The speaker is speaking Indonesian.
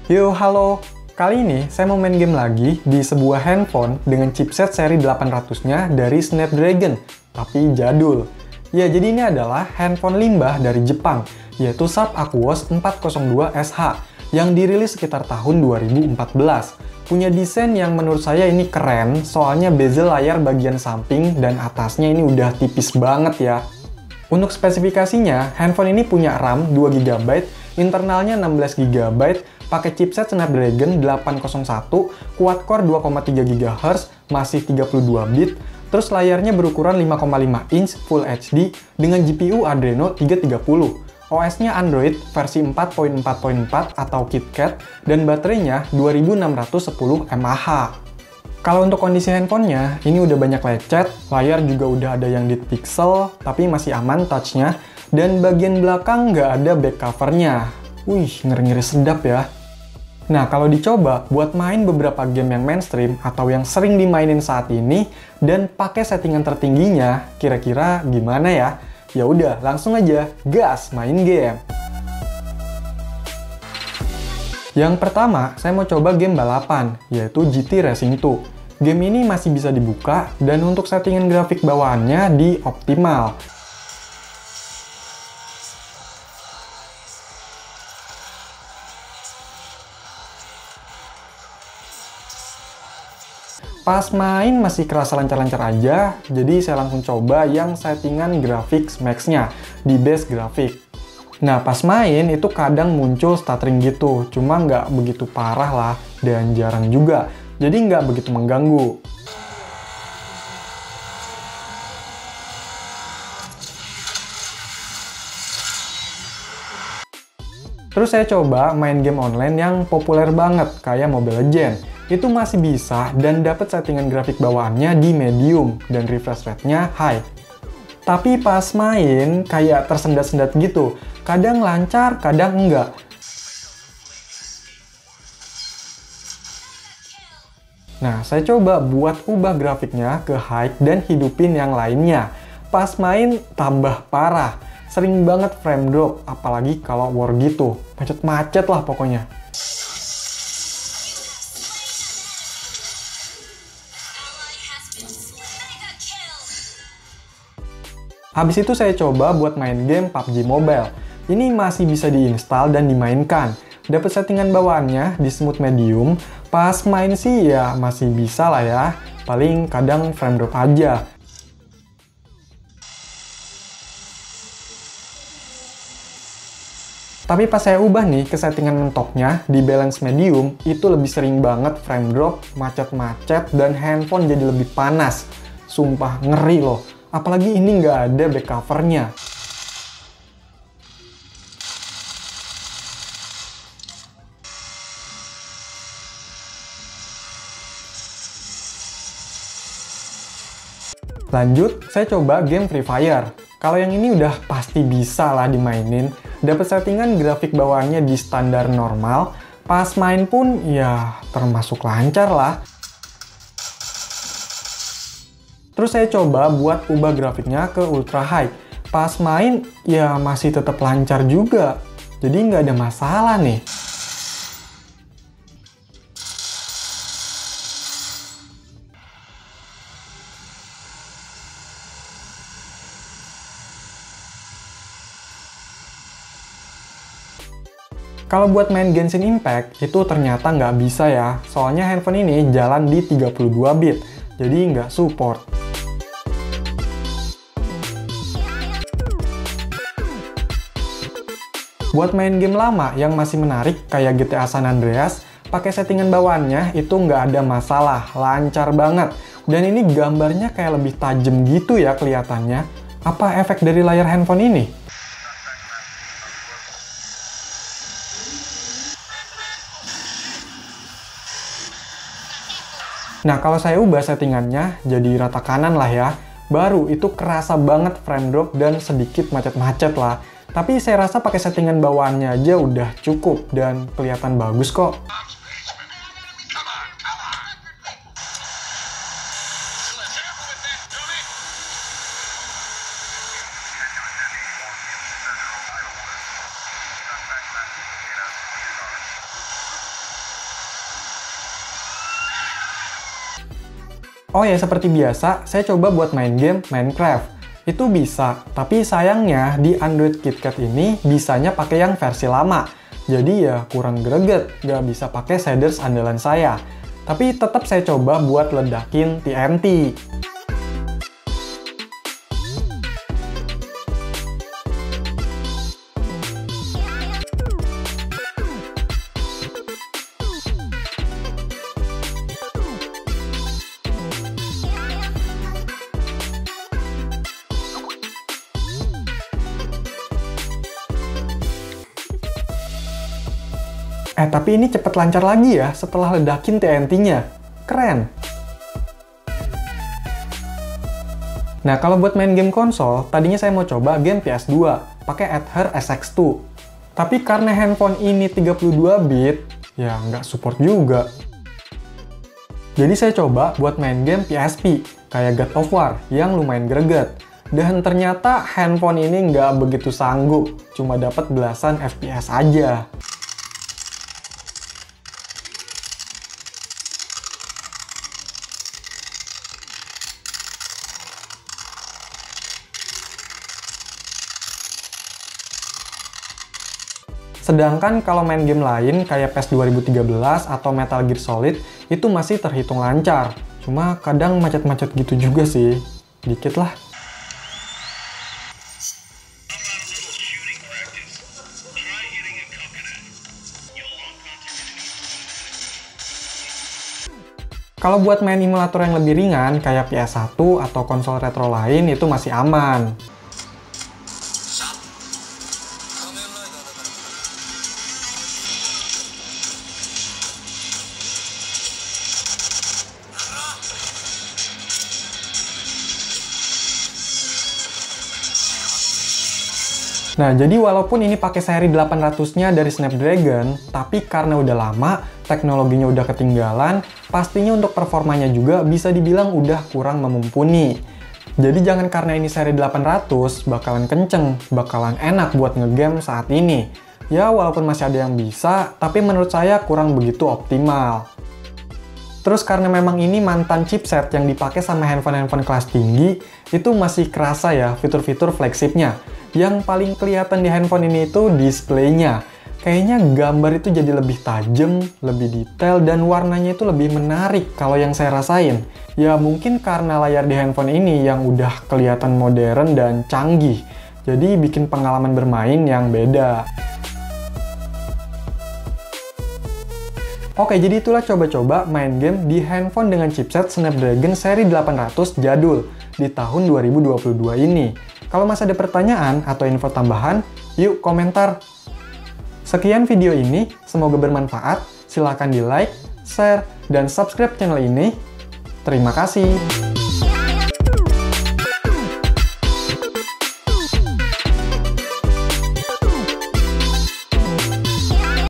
Yo, halo. Kali ini saya mau main game lagi di sebuah handphone dengan chipset seri 800-nya dari Snapdragon, tapi jadul. Ya, jadi ini adalah handphone limbah dari Jepang, yaitu Sharp Aquos 402SH, yang dirilis sekitar tahun 2014. Punya desain yang menurut saya ini keren, soalnya bezel layar bagian samping dan atasnya ini udah tipis banget ya. Untuk spesifikasinya, handphone ini punya RAM 2GB, internalnya 16GB, pakai chipset Snapdragon 801, quad-core 2,3 GHz, masih 32 bit, terus layarnya berukuran 5,5 inch Full HD dengan GPU Adreno 330. OS-nya Android versi 4.4.4 atau KitKat, dan baterainya 2610 mAh. Kalau untuk kondisi handphonenya, ini udah banyak lecet, layar juga udah ada yang dead pixel, tapi masih aman touch-nya, dan bagian belakang nggak ada back cover-nya. Wih, ngeri-ngeri sedap ya. Nah, kalau dicoba buat main beberapa game yang mainstream atau yang sering dimainin saat ini dan pakai settingan tertingginya, kira-kira gimana ya? Ya udah, langsung aja gas main game. Yang pertama, saya mau coba game balapan, yaitu GT Racing 2. Game ini masih bisa dibuka dan untuk settingan grafik bawaannya di optimal. Pas main masih kerasa lancar-lancar aja, jadi saya langsung coba yang settingan grafik max-nya di base grafik. Nah, pas main itu kadang muncul stuttering gitu, cuma nggak begitu parah lah dan jarang juga, jadi nggak begitu mengganggu. Terus saya coba main game online yang populer banget, kayak Mobile Legends. Itu masih bisa dan dapat settingan grafik bawaannya di medium dan refresh rate-nya high. Tapi pas main kayak tersendat-sendat gitu, kadang lancar, kadang enggak. Nah, saya coba buat ubah grafiknya ke high dan hidupin yang lainnya. Pas main tambah parah, sering banget frame drop, apalagi kalau war gitu. Macet-macet lah pokoknya. Habis itu saya coba buat main game PUBG Mobile. Ini masih bisa diinstal dan dimainkan. Dapat settingan bawaannya di smooth medium. Pas main sih ya masih bisa lah ya. Paling kadang frame drop aja. Tapi pas saya ubah nih ke settingan mentoknya di balance medium, itu lebih sering banget frame drop, macet-macet, dan handphone jadi lebih panas. Sumpah ngeri loh. Apalagi ini nggak ada back covernya. Lanjut, saya coba game Free Fire. Kalau yang ini udah pasti bisa lah dimainin. Dapat settingan grafik bawaannya di standar normal. Pas main pun ya termasuk lancar lah. Terus saya coba buat ubah grafiknya ke ultra high. Pas main, ya masih tetap lancar juga. Jadi nggak ada masalah nih. Kalau buat main Genshin Impact, itu ternyata nggak bisa ya. Soalnya handphone ini jalan di 32 bit, jadi nggak support. Buat main game lama yang masih menarik kayak GTA San Andreas, pakai settingan bawaannya itu nggak ada masalah, lancar banget. Dan ini gambarnya kayak lebih tajam gitu ya kelihatannya. Apa efek dari layar handphone ini? Nah, kalau saya ubah settingannya jadi rata kanan lah ya, baru itu kerasa banget frame drop dan sedikit macet-macet lah. Tapi saya rasa pakai settingan bawaannya aja udah cukup dan kelihatan bagus kok. Oh ya, seperti biasa, saya coba buat main game Minecraft. Itu bisa, tapi sayangnya di Android KitKat ini bisanya pakai yang versi lama. Jadi ya kurang greget, nggak bisa pakai shaders andalan saya. Tapi tetap saya coba buat ledakin TNT. Tapi ini cepet lancar lagi ya setelah ledakin TNT-nya. Keren! Nah, kalau buat main game konsol, tadinya saya mau coba game PS2, pakai Aether SX2. Tapi karena handphone ini 32 bit, ya nggak support juga. Jadi saya coba buat main game PSP, kayak God of War, yang lumayan greget. Dan ternyata handphone ini nggak begitu sanggup, cuma dapat belasan FPS aja. Sedangkan kalau main game lain kayak PES 2013 atau Metal Gear Solid itu masih terhitung lancar. Cuma kadang macet-macet gitu juga sih. Dikit lah. Kalau buat main emulator yang lebih ringan kayak PS1 atau konsol retro lain itu masih aman. Nah, jadi walaupun ini pakai seri 800-nya dari Snapdragon, tapi karena udah lama, teknologinya udah ketinggalan, pastinya untuk performanya juga bisa dibilang udah kurang memumpuni. Jadi jangan karena ini seri 800, bakalan kenceng, bakalan enak buat ngegame saat ini. Ya, walaupun masih ada yang bisa, tapi menurut saya kurang begitu optimal. Terus karena memang ini mantan chipset yang dipakai sama handphone-handphone kelas tinggi, itu masih kerasa ya fitur-fitur flagshipnya. Yang paling kelihatan di handphone ini itu displaynya. Kayaknya gambar itu jadi lebih tajam, lebih detail, dan warnanya itu lebih menarik kalau yang saya rasain. Ya mungkin karena layar di handphone ini yang udah kelihatan modern dan canggih. Jadi bikin pengalaman bermain yang beda. Oke, jadi itulah coba-coba main game di handphone dengan chipset Snapdragon seri 800 jadul di tahun 2022 ini. Kalau masih ada pertanyaan atau info tambahan, yuk komentar. Sekian video ini, semoga bermanfaat. Silahkan di like, share, dan subscribe channel ini. Terima kasih.